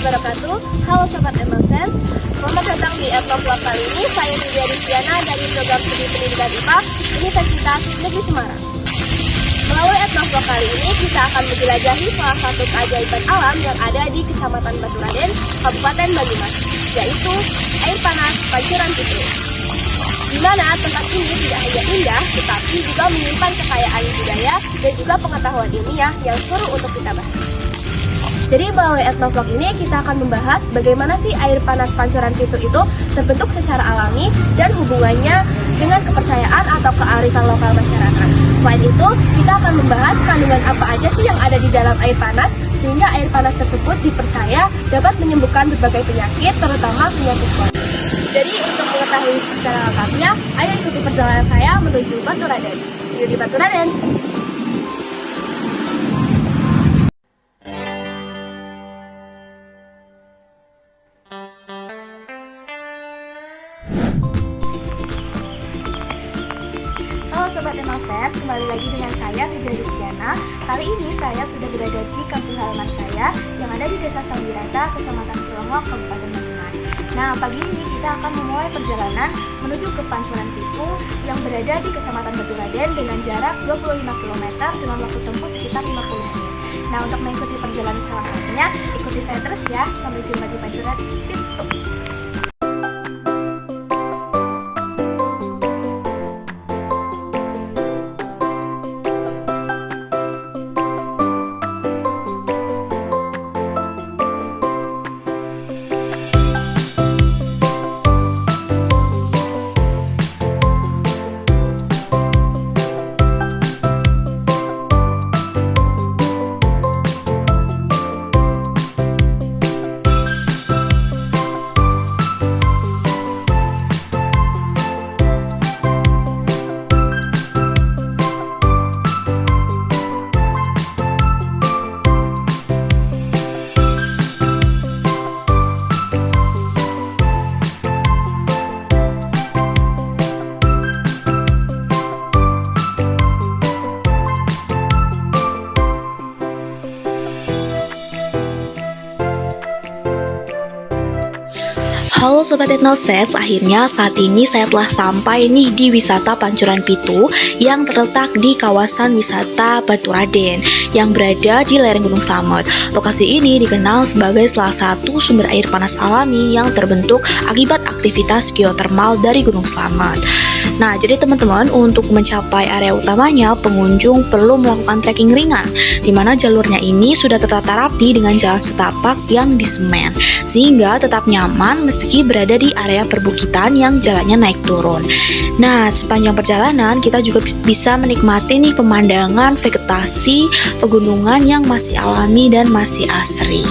wabarakatuh. Halo Sobat Sense, selamat datang di Vlog kali ini. Saya Lydia Rizkyana dari program studi pendidikan IPA Universitas Negeri Semarang. Melalui Vlog kali ini kita akan menjelajahi salah satu keajaiban alam yang ada di Kecamatan Baturaden, Kabupaten Banyumas, yaitu air panas Pancuran Pitu. Di mana tempat ini tidak hanya indah, tetapi juga menyimpan kekayaan budaya dan juga pengetahuan ilmiah yang seru untuk kita bahas. Jadi melalui etnovlog ini kita akan membahas bagaimana sih air panas Pancuran Pitu itu terbentuk secara alami dan hubungannya dengan kepercayaan atau kearifan lokal masyarakat. Selain itu, kita akan membahas kandungan apa aja sih yang ada di dalam air panas sehingga air panas tersebut dipercaya dapat menyembuhkan berbagai penyakit, terutama penyakit kulit. Jadi untuk mengetahui secara lengkapnya, ayo ikuti perjalanan saya menuju Baturaden. See you di Baturaden. Halo Sobat Sense, kembali lagi dengan saya Lydia Rizkyana. Kali ini saya sudah berada di kampung halaman saya yang ada di Desa Sambirata, Kecamatan Cilongok, Kabupaten Banyumas. Nah, pagi ini kita akan memulai perjalanan menuju ke Pancuran Pitu yang berada di Kecamatan Baturaden dengan jarak 25 km dengan waktu tempuh sekitar 50 menit. Nah, untuk mengikuti perjalanan selanjutnya, ikuti saya terus ya. Sampai jumpa di Pancuran Pitu. Halo Sobat Sense, akhirnya saat ini saya telah sampai nih di wisata Pancuran Pitu yang terletak di kawasan wisata Baturaden yang berada di lereng Gunung Slamet. Lokasi ini dikenal sebagai salah satu sumber air panas alami yang terbentuk akibat aktivitas geotermal dari Gunung Slamet. Nah, jadi teman-teman, untuk mencapai area utamanya, pengunjung perlu melakukan trekking ringan, di mana jalurnya ini sudah tertata rapi dengan jalan setapak yang disemen, sehingga tetap nyaman meski berada di area perbukitan yang jalannya naik turun. Nah, sepanjang perjalanan kita juga bisa menikmati nih pemandangan vegetasi pegunungan yang masih alami dan masih asri.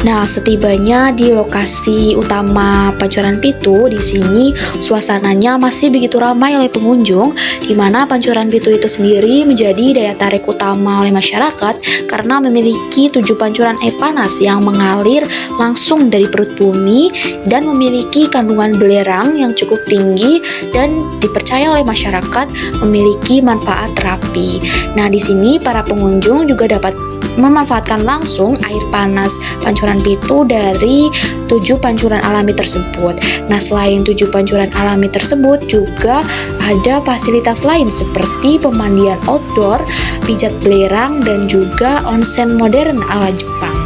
Nah, setibanya di lokasi utama Pancuran Pitu, di sini suasananya masih begitu ramai oleh pengunjung, di mana Pancuran Pitu itu sendiri menjadi daya tarik utama oleh masyarakat karena memiliki 7 pancuran air panas yang mengalir langsung dari perut bumi dan memiliki kandungan belerang yang cukup tinggi dan dipercaya oleh masyarakat memiliki manfaat terapi. Nah, di sini para pengunjung juga dapat memanfaatkan langsung air panas Pancuran Pitu dari 7 pancuran alami tersebut. Nah, selain 7 pancuran alami tersebut juga ada fasilitas lain seperti pemandian outdoor, pijat belerang, dan juga onsen modern ala Jepang.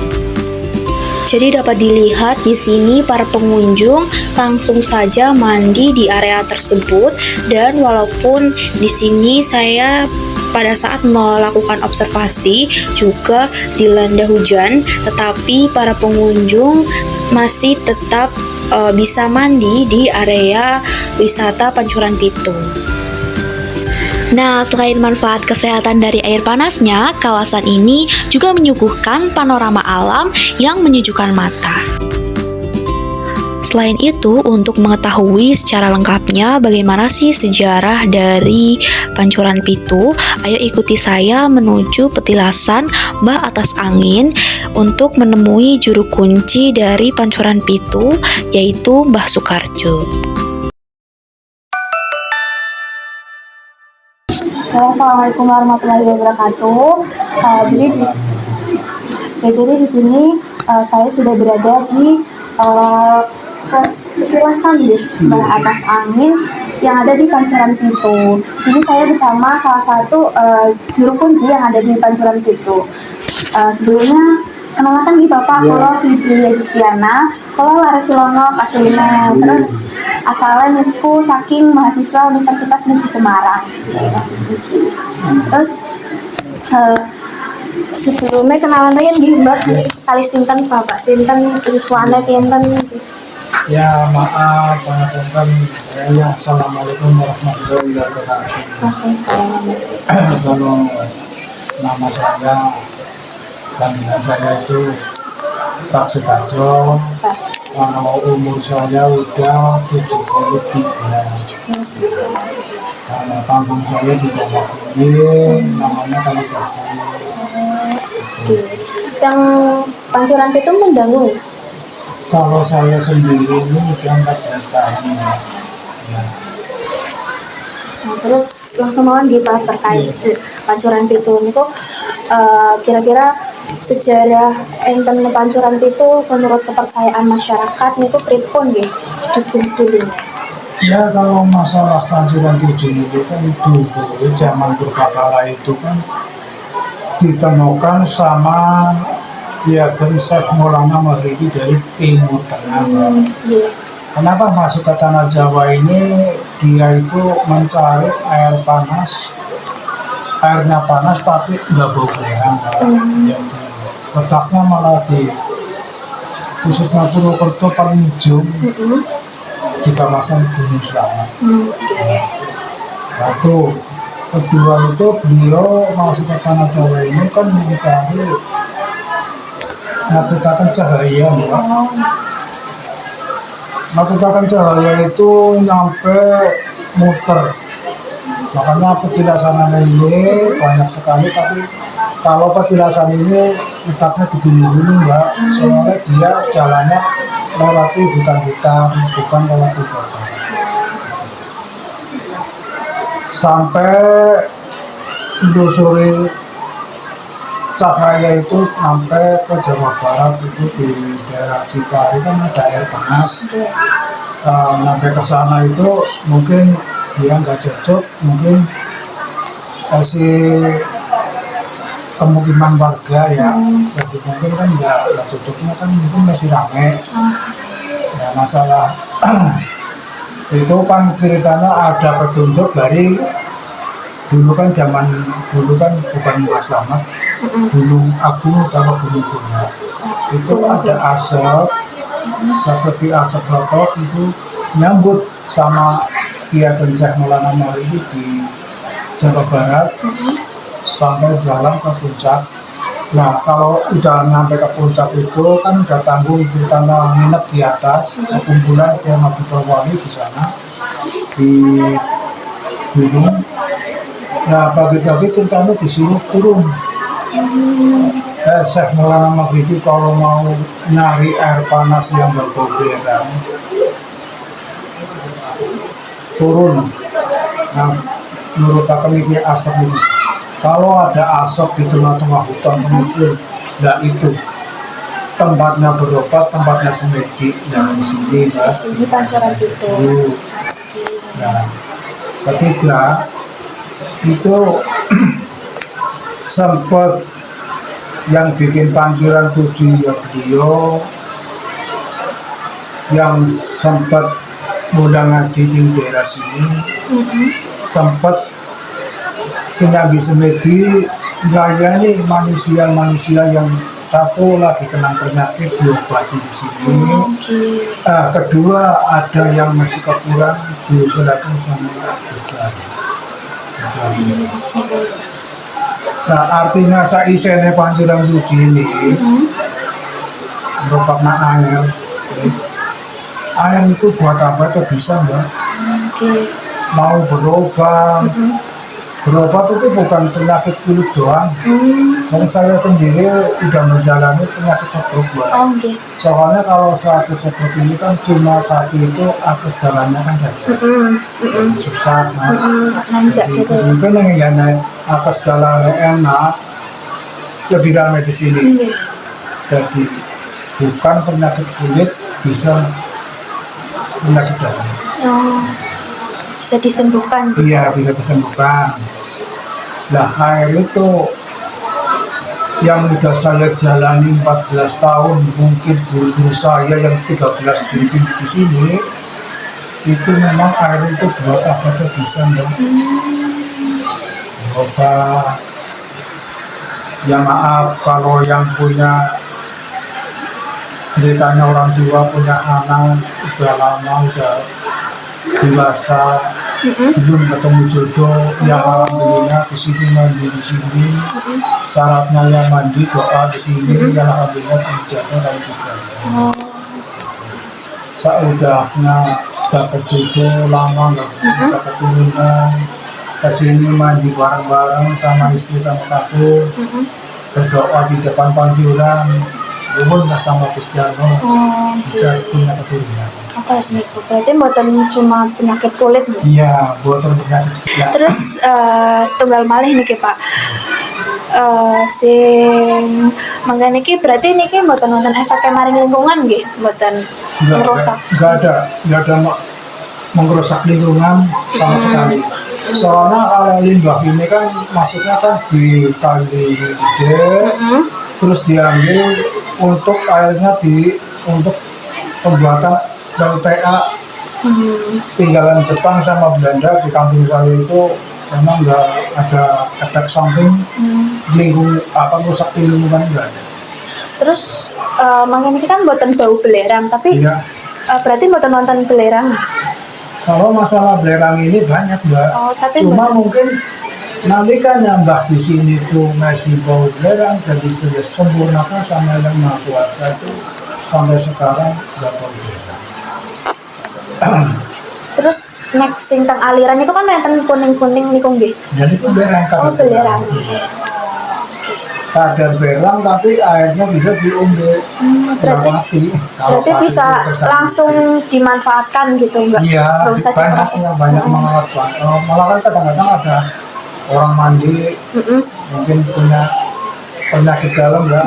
Jadi dapat dilihat di sini para pengunjung langsung saja mandi di area tersebut, dan walaupun di sini saya pada saat melakukan observasi juga dilanda hujan, tetapi para pengunjung masih tetap bisa mandi di area wisata Pancuran Pitu. Nah, selain manfaat kesehatan dari air panasnya, kawasan ini juga menyuguhkan panorama alam yang menyejukkan mata. Selain itu, untuk mengetahui secara lengkapnya bagaimana sih sejarah dari Pancuran Pitu, ayo ikuti saya menuju petilasan Mbah Atas Angin untuk menemui juru kunci dari Pancuran Pitu, yaitu Mbah Sukarjo. Assalamualaikum warahmatullahi wabarakatuh. Jadi di sini saya sudah berada di kejelasan di atas angin yang ada di Pancuran Pitu. Di sini saya bersama salah satu juru kunci yang ada di Pancuran Pitu. Sebelumnya kenalkan di Bapak, kalau Fitri Yustiana, kalau Lara Cilono Kasulina, terus asalnya niku saking mahasiswa Universitas Negeri Semarang. Terus sebelumnya kenalan tadi di Mbak sekali sinten Bapak sinten Yuswana pinten. Ya maaf, pangapunten. Ya, assalamualaikum warahmatullahi wabarakatuh. Kalau nama saya, panggilan saya itu Pak Sekarjo. Kalau umur saya udah 73. Kalau panggung saya di bawah ini namanya Kali Baku. Yang Pancuran Pitu mendangu. Kalau saya sendiri ini udah 14 tahun. Ya. Nah, terus langsung mau dibahas terkait Pancuran Pitu ini kok kira-kira sejarah enten Pancuran Pitu menurut kepercayaan masyarakat niku pripun nggih dulu. Ya kalau masalah Pancuran Pitu itu kan dulu zaman purbakala itu kan ditemukan sama Kiageng Syekh Maulana Maghribi dari Timur Tengah. Kenapa masuk ke tanah Jawa ini? Dia itu mencari air panas, airnya panas tapi nggak bau belerang. Letaknya malah di khususnya Purwokerto paling ujung di kawasan Gunung Slamet. Satu, kedua itu beliau masuk ke tanah Jawa ini kan mencari matutakan cahaya, Mbak. Matutakan cahaya itu nyampe muter. Makanya petilasan ini banyak sekali, tapi kalau petilasan ini letaknya di gunung-gunung, Mbak. Soalnya dia jalannya melewati hutan-hutan, bukan lewat kota. Sampai menelusuri cahaya itu sampai ke Jawa Barat, itu di daerah Cipari kan ada air panas. Sampai ke sana itu mungkin dia nggak cocok, mungkin kasih pemukiman warga ya, jadi mungkin kan nggak cocoknya kan mungkin masih rame. Ya masalah itu kan ceritanya ada petunjuk dari dulu kan zaman dulu kan bukan Mas Slamet, Gunung Agung atau Gunung Guna. Itu ada asap seperti asap rokok itu nyambut sama Kiageng Syekh Maulana Maghribi di Jawa Barat sampai jalan ke puncak. Nah kalau udah nyampe ke puncak itu kan udah tanggung kita nginep di atas, kumpulan ke Mabitrawali di sana di gunung. Nah pagi-pagi ceritanya disuruh turun. Syekh Maulana Maghribi kalau mau nyari air panas yang berbau belerang turun. Nah menurut aku ini asap itu. Kalau ada asap di tengah-tengah hutan mungkin tidak itu tempatnya berobat, tempatnya semedi. Dan di sini, Ini Pancuran Pitu. Nah, ketiga itu sempat yang bikin Pancuran 7 ya beliau yang sempat mudah ngaji di daerah sini, sempat Sinambi Semedi melayani manusia-manusia yang satu lagi kena penyakit diobati di sini. Kedua ada yang masih kekurangan diusulkan sama Ustaz. Nah artinya saisene Pancuran 7 ini merupakan air itu buat apa aja bisa, Mbak. Mau berobat. Berobat itu bukan penyakit kulit doang. Dan saya sendiri udah menjalani penyakit stroke, Mbak. Soalnya kalau sakit stroke ini kan cuma satu itu akses jalannya kan dari susah, Mas. Jadi mungkin yang akses jalannya enak lebih ramai di sini. Jadi bukan penyakit kulit, bisa penyakit dalam. Oh, bisa disembuhkan. Iya, bisa disembuhkan. Nah, air itu yang sudah saya jalani 14 tahun, mungkin guru-guru saya yang 13 di sini, itu memang air itu buat apa aja bisa, Mbak. Obat. Ya maaf kalau yang punya ceritanya orang tua punya anak udah lama, udah dewasa, belum ketemu jodoh, ya alhamdulillah di sini mandi di sini, syaratnya yang mandi doa di sini, ya alhamdulillah terjadi dan sebagainya. Seudahnya dapat jodoh lama nggak bisa keturunan, kesini mandi bareng-bareng sama istri sama kakak, berdoa di depan panjuran, mohon sama Gusti Allah bisa punya keturunan. Oke, niku. Berarti mboten cuma penyakit kulit nih. Iya, buatan penyakit. Ya. Terus setunggal malih niki Pak. Sing mangga niki berarti niki mboten wonten efek maring lingkungan nggih, mboten merusak. Nggak ada merusak lingkungan sama sekali. Soalnya kalau limbah ini kan masuknya kan di kali gede, terus diambil untuk airnya untuk pembuatan LTA. Tinggalan Jepang sama Belanda di kampung saya itu memang nggak ada efek samping rusak lingkungan, nggak ada. Terus mangga niki kan mboten bau belerang, tapi Iya. berarti mboten wonten belerang. Kalau masalah belerang ini banyak, Mbak. Oh, tapi Cuma bener. mungkin nanti kan yang Mbak di sini tuh masih bau belerang, jadi sudah sempurnakan sama yang Maha Kuasa itu sampai sekarang nggak bau belerang. Terus nek sing teng aliran itu kan enten kuning-kuning niku nggih. Jadi itu belerang Oh, belerang. Kadar belerang tapi airnya bisa diombe. Berarti Nggak mati. Kalau berarti mati bisa itu kesan. langsung dimanfaatkan gitu enggak? Iya, Nggak usah banyak diproses. yang banyak manfaatkan. Malah kan kadang-kadang ada orang mandi mungkin punya penyakit dalam ya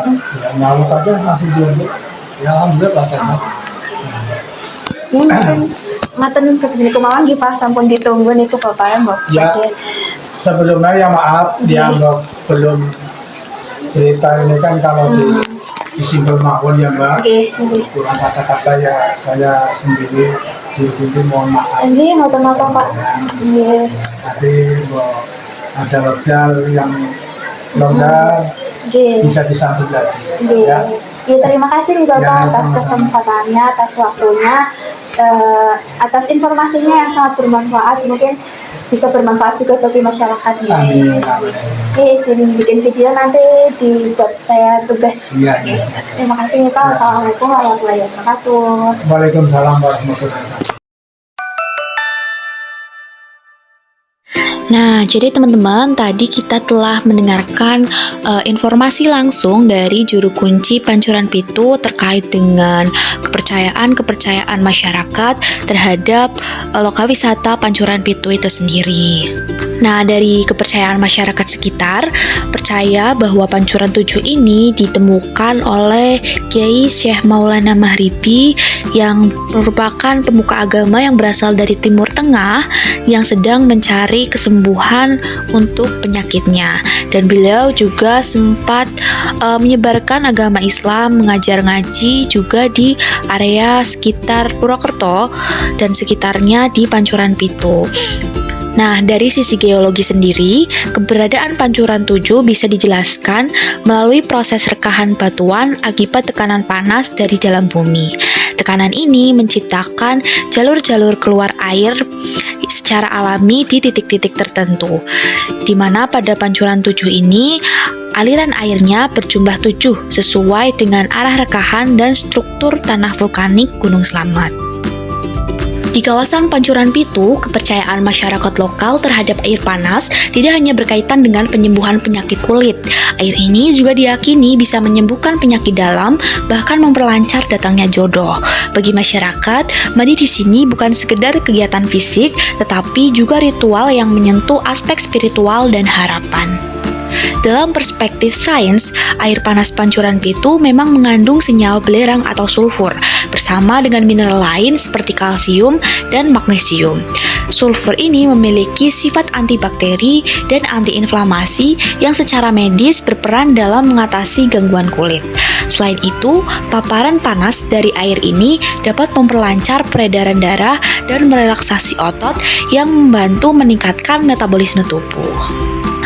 nyamuk aja langsung diambil. Ya alhamdulillah rasanya. Ini mungkin maten ketus niku mawon nggih Pak, sampun ditunggu niku Bapak Mbok. Ya. Sebelumnya ya maaf dianggap belum cerita ini kan kalau di simpel mawon ya Mbak. Nggih. Kurang kata-kata ya saya sendiri jadi mohon maaf. Nggih, ngoten-ngoten Pak. Nggih. Nanti mau ada modal yang longgar Nggih. bisa disambut lagi. Nggih. Ya. Ya, terima kasih nih Bapak Ya, atas sama-sama. kesempatannya, atas waktunya, atas informasinya yang sangat bermanfaat. Mungkin bisa bermanfaat juga bagi masyarakat. Amin. Amin. Oke, izin bikin video nanti dibuat saya tugas. Iya, iya. Terima kasih nih Pak. Assalamualaikum warahmatullahi wabarakatuh. Waalaikumsalam warahmatullahi wabarakatuh. Nah, jadi teman-teman, tadi kita telah mendengarkan informasi langsung dari juru kunci Pancuran Pitu terkait dengan kepercayaan masyarakat terhadap lokal wisata Pancuran Pitu itu sendiri. Nah, dari kepercayaan masyarakat sekitar, percaya bahwa Pancuran 7 ini ditemukan oleh Kiai Syekh Maulana Mahribi yang merupakan pemuka agama yang berasal dari Timur Tengah yang sedang mencari kesembuhan untuk penyakitnya. Dan beliau juga sempat menyebarkan agama Islam, mengajar ngaji juga di area sekitar Purwokerto dan sekitarnya di Pancuran Pitu. Nah, dari sisi geologi sendiri, keberadaan Pancuran 7 bisa dijelaskan melalui proses rekahan batuan akibat tekanan panas dari dalam bumi. Tekanan ini menciptakan jalur-jalur keluar air secara alami di titik-titik tertentu, di mana pada Pancuran 7 ini aliran airnya berjumlah 7 sesuai dengan arah rekahan dan struktur tanah vulkanik Gunung Slamet. Di kawasan Pancuran Pitu, kepercayaan masyarakat lokal terhadap air panas tidak hanya berkaitan dengan penyembuhan penyakit kulit. Air ini juga diyakini bisa menyembuhkan penyakit dalam, bahkan memperlancar datangnya jodoh. Bagi masyarakat, mandi di sini bukan sekedar kegiatan fisik, tetapi juga ritual yang menyentuh aspek spiritual dan harapan. Dalam perspektif sains, air panas pancuran pitu memang mengandung senyawa belerang atau sulfur bersama dengan mineral lain seperti kalsium dan magnesium. Sulfur ini memiliki sifat antibakteri dan antiinflamasi yang secara medis berperan dalam mengatasi gangguan kulit. Selain itu, paparan panas dari air ini dapat memperlancar peredaran darah dan merelaksasi otot yang membantu meningkatkan metabolisme tubuh.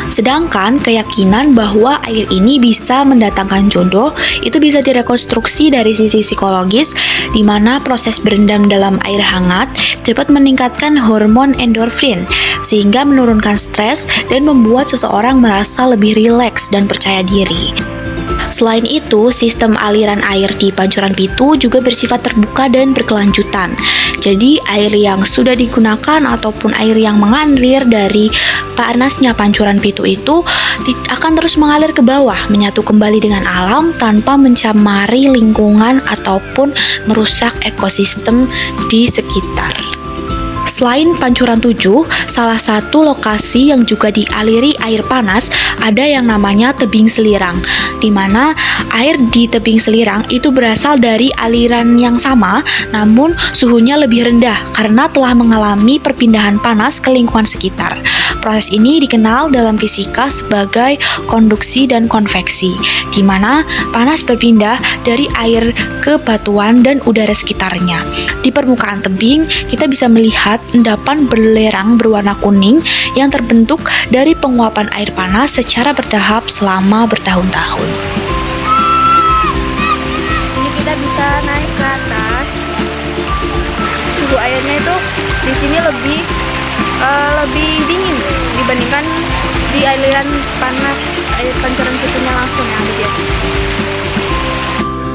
Sedangkan keyakinan bahwa air ini bisa mendatangkan jodoh itu bisa direkonstruksi dari sisi psikologis, di mana proses berendam dalam air hangat dapat meningkatkan hormon endorfin sehingga menurunkan stres dan membuat seseorang merasa lebih rileks dan percaya diri. Selain itu, sistem aliran air di pancuran pitu juga bersifat terbuka dan berkelanjutan. Jadi, air yang sudah digunakan ataupun air yang mengalir dari panasnya pancuran pitu itu akan terus mengalir ke bawah, menyatu kembali dengan alam tanpa mencemari lingkungan ataupun merusak ekosistem di sekitar. Selain Pancuran 7, salah satu lokasi yang juga dialiri air panas ada yang namanya tebing selirang, di mana air di tebing selirang itu berasal dari aliran yang sama, namun suhunya lebih rendah karena telah mengalami perpindahan panas ke lingkungan sekitar. Proses ini dikenal dalam fisika sebagai konduksi dan konveksi, di mana panas berpindah dari air ke batuan dan udara sekitarnya. Di permukaan tebing, kita bisa melihat endapan belerang berwarna kuning yang terbentuk dari penguapan air panas secara bertahap selama bertahun-tahun. Ini kita bisa naik ke atas. Suhu airnya itu di sini lebih dingin dibandingkan di aliran panas air pancuran pitunya langsung yang ada di atas.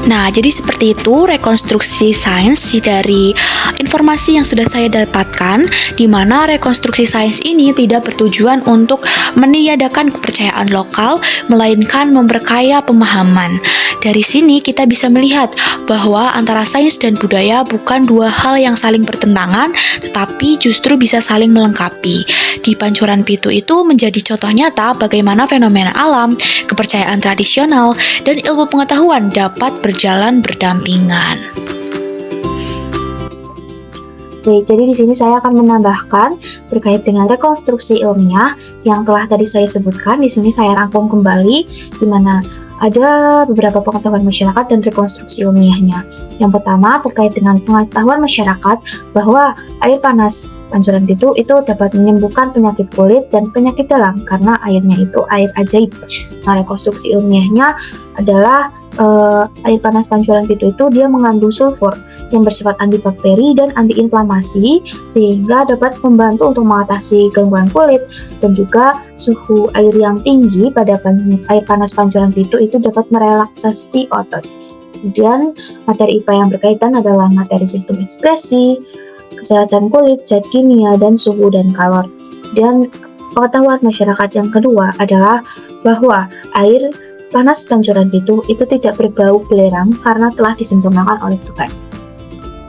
Nah, jadi seperti itu rekonstruksi sains dari informasi yang sudah saya dapatkan, di mana rekonstruksi sains ini tidak bertujuan untuk meniadakan kepercayaan lokal, melainkan memperkaya pemahaman. Dari sini kita bisa melihat bahwa antara sains dan budaya bukan dua hal yang saling bertentangan, tetapi justru bisa saling melengkapi. Di Pancuran Pitu itu menjadi contoh nyata bagaimana fenomena alam, kepercayaan tradisional, dan ilmu pengetahuan dapat berjalan berdampingan. Baik, jadi di sini saya akan menambahkan terkait dengan rekonstruksi ilmiah yang telah tadi saya sebutkan. Di sini saya rangkum kembali, di mana ada beberapa pengetahuan masyarakat dan rekonstruksi ilmiahnya. Yang pertama terkait dengan pengetahuan masyarakat bahwa air panas Pancuran Pitu itu dapat menyembuhkan penyakit kulit dan penyakit dalam karena airnya itu air ajaib. Nah, rekonstruksi ilmiahnya adalah air panas Pancuran Pitu itu dia mengandung sulfur yang bersifat antibakteri dan antiinflamasi sehingga dapat membantu untuk mengatasi gangguan kulit, dan juga suhu air yang tinggi pada air panas Pancuran Pitu itu dapat merelaksasi otot. Kemudian materi IPA yang berkaitan adalah materi sistem ekskresi, kesehatan kulit, zat kimia, dan suhu dan kalor. Dan pengetahuan masyarakat yang kedua adalah bahwa air panas Pancuran Pitu itu tidak berbau belerang karena telah disempurnakan oleh Tuhan.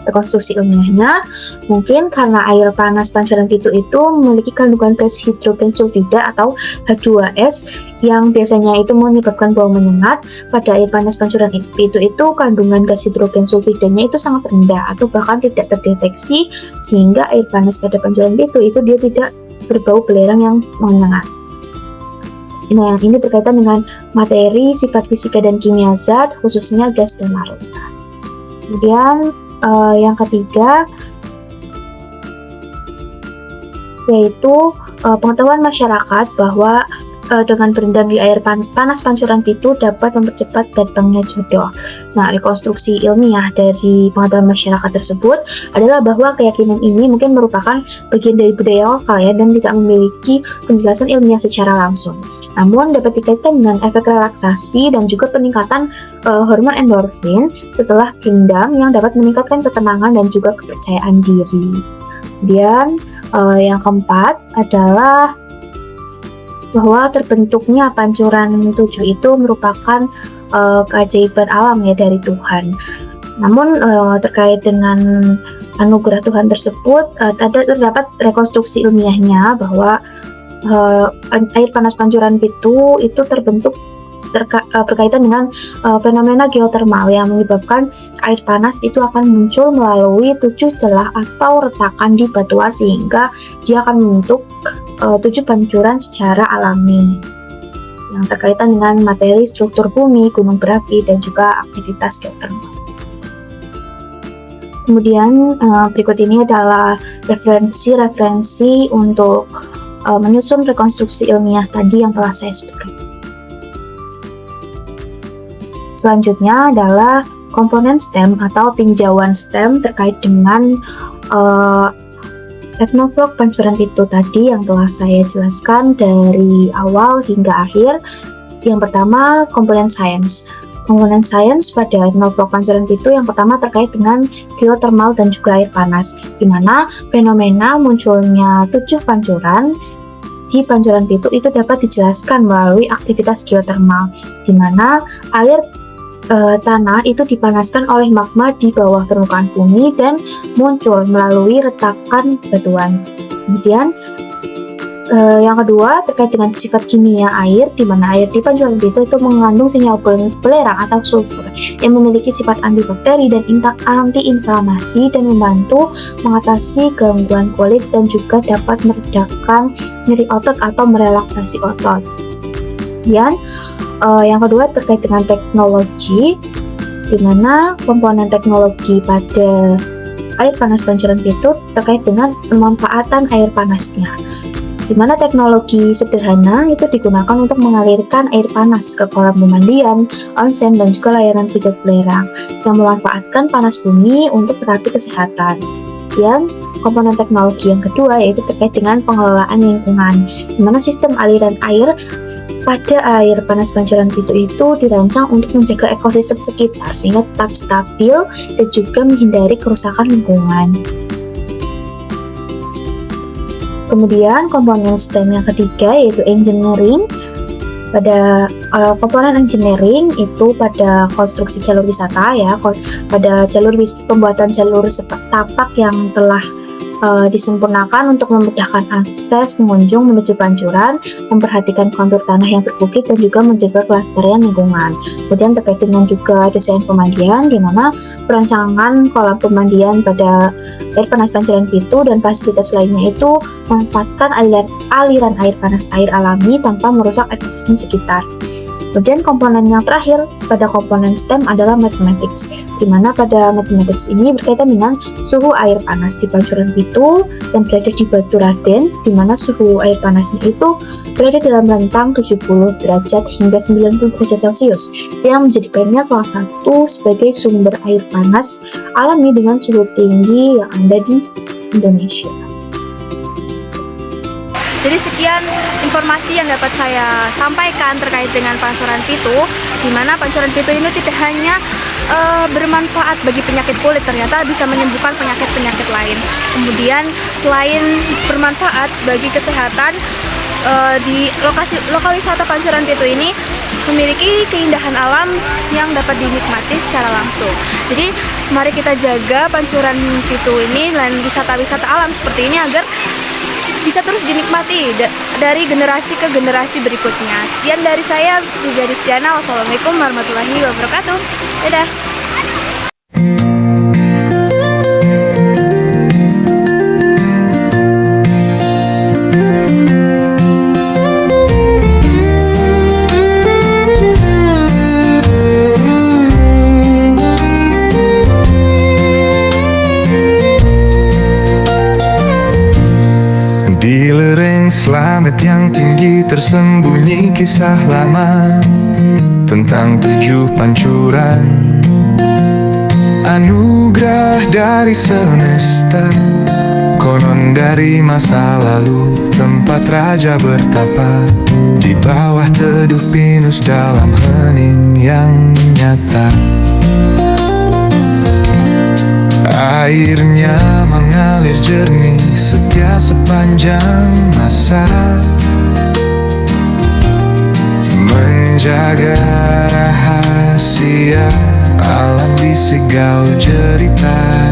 Rekonstruksi ilmiahnya mungkin karena air panas Pancuran Pitu itu memiliki kandungan gas hidrogen sulfida atau H2S yang biasanya itu menyebabkan bau menyengat. Pada air panas Pancuran Pitu itu kandungan gas hidrogen sulfidanya itu sangat rendah atau bahkan tidak terdeteksi, sehingga air panas pada Pancuran Pitu itu dia tidak berbau belerang yang menyengat. Nah, yang ini berkaitan dengan materi, sifat fisika dan kimia zat, khususnya gas dan larut. Kemudian yang ketiga yaitu pengetahuan masyarakat bahwa dengan berendam di air panas Pancuran Pitu dapat mempercepat datangnya jodoh. Nah, rekonstruksi ilmiah dari pengetahuan masyarakat tersebut adalah bahwa keyakinan ini mungkin merupakan bagian dari budaya lokal ya, dan tidak memiliki penjelasan ilmiah secara langsung. Namun dapat dikaitkan dengan efek relaksasi dan juga peningkatan hormon endorfin setelah berendam yang dapat meningkatkan ketenangan dan juga kepercayaan diri. Kemudian yang keempat adalah bahwa terbentuknya Pancuran 7 itu merupakan keajaiban alam ya dari Tuhan. Namun terkait dengan anugerah Tuhan tersebut terdapat rekonstruksi ilmiahnya bahwa air panas pancuran pitu itu terbentuk berkaitan dengan fenomena geotermal yang menyebabkan air panas itu akan muncul melalui 7 celah atau retakan di batuan sehingga dia akan membentuk 7 pancuran secara alami yang terkaitan dengan materi struktur bumi, gunung berapi, dan juga aktivitas geotermal. Kemudian berikut ini adalah referensi untuk menyusun rekonstruksi ilmiah tadi yang telah saya sebutkan. Selanjutnya adalah komponen STEM atau tinjauan STEM terkait dengan etnograf pancuran pitu tadi yang telah saya jelaskan dari awal hingga akhir. Yang pertama, komponen sains. Komponen sains pada etnograf pancuran pitu yang pertama terkait dengan geotermal dan juga air panas, di mana fenomena munculnya 7 pancuran di pancuran pitu itu dapat dijelaskan melalui aktivitas geotermal, di mana air tanah itu dipanaskan oleh magma di bawah permukaan bumi dan muncul melalui retakan batuan. Kemudian yang kedua terkait dengan sifat kimia air, di mana air di pancuran pitu itu mengandung senyawa belerang atau sulfur yang memiliki sifat antibakteri dan anti-inflamasi dan membantu mengatasi gangguan kulit dan juga dapat meredakan nyeri otot atau merelaksasi otot. Kemudian yang kedua terkait dengan teknologi, di mana komponen teknologi pada air panas pancuran pitu terkait dengan pemanfaatan air panasnya, di mana teknologi sederhana itu digunakan untuk mengalirkan air panas ke kolam pemandian, onsen, dan juga layanan pijat belerang yang memanfaatkan panas bumi untuk terapi kesehatan. Dan komponen teknologi yang kedua yaitu terkait dengan pengelolaan lingkungan, di mana sistem aliran air pada air panas pancuran pitu itu dirancang untuk menjaga ekosistem sekitar sehingga tetap stabil dan juga menghindari kerusakan lingkungan. Kemudian komponen STEM yang ketiga yaitu engineering. Pada komponen engineering itu pada konstruksi jalur wisata ya, pada pembuatan jalur tapak yang telah disempurnakan untuk memudahkan akses pengunjung menuju pancuran, memperhatikan kontur tanah yang berbukit dan juga menjaga kelestarian lingkungan. Kemudian terkait dengan juga desain pemandian, di mana perancangan kolam pemandian pada air panas pancuran pitu dan fasilitas lainnya itu memanfaatkan aliran air panas air alami tanpa merusak ekosistem sekitar. Kemudian komponen yang terakhir pada komponen STEM adalah mathematics, di mana pada mathematics ini berkaitan dengan suhu air panas di pancuran pitu dan berada di Batu Raden, di mana suhu air panasnya itu berada dalam rentang 70 derajat hingga 90 derajat Celcius, yang menjadikannya salah satu sebagai sumber air panas alami dengan suhu tinggi yang ada di Indonesia. Jadi sekian informasi yang dapat saya sampaikan terkait dengan pancuran pitu, di mana pancuran pitu ini tidak hanya bermanfaat bagi penyakit kulit, ternyata bisa menyembuhkan penyakit-penyakit lain. Kemudian selain bermanfaat bagi kesehatan, di lokal wisata pancuran pitu ini memiliki keindahan alam yang dapat dinikmati secara langsung. Jadi mari kita jaga pancuran pitu ini dan wisata-wisata alam seperti ini agar bisa terus dinikmati dari generasi ke generasi berikutnya. Sekian dari saya, Widya Distiana. Wassalamualaikum warahmatullahi wabarakatuh. Dadah. Di lereng Slamet yang tinggi tersembunyi kisah lama tentang 7 pancuran, anugerah dari semesta. Konon dari masa lalu tempat raja bertapa, di bawah teduh pinus dalam hening yang nyata. Airnya mengalir jernih setia sepanjang masa, menjaga rahasia alam di sigau jerita.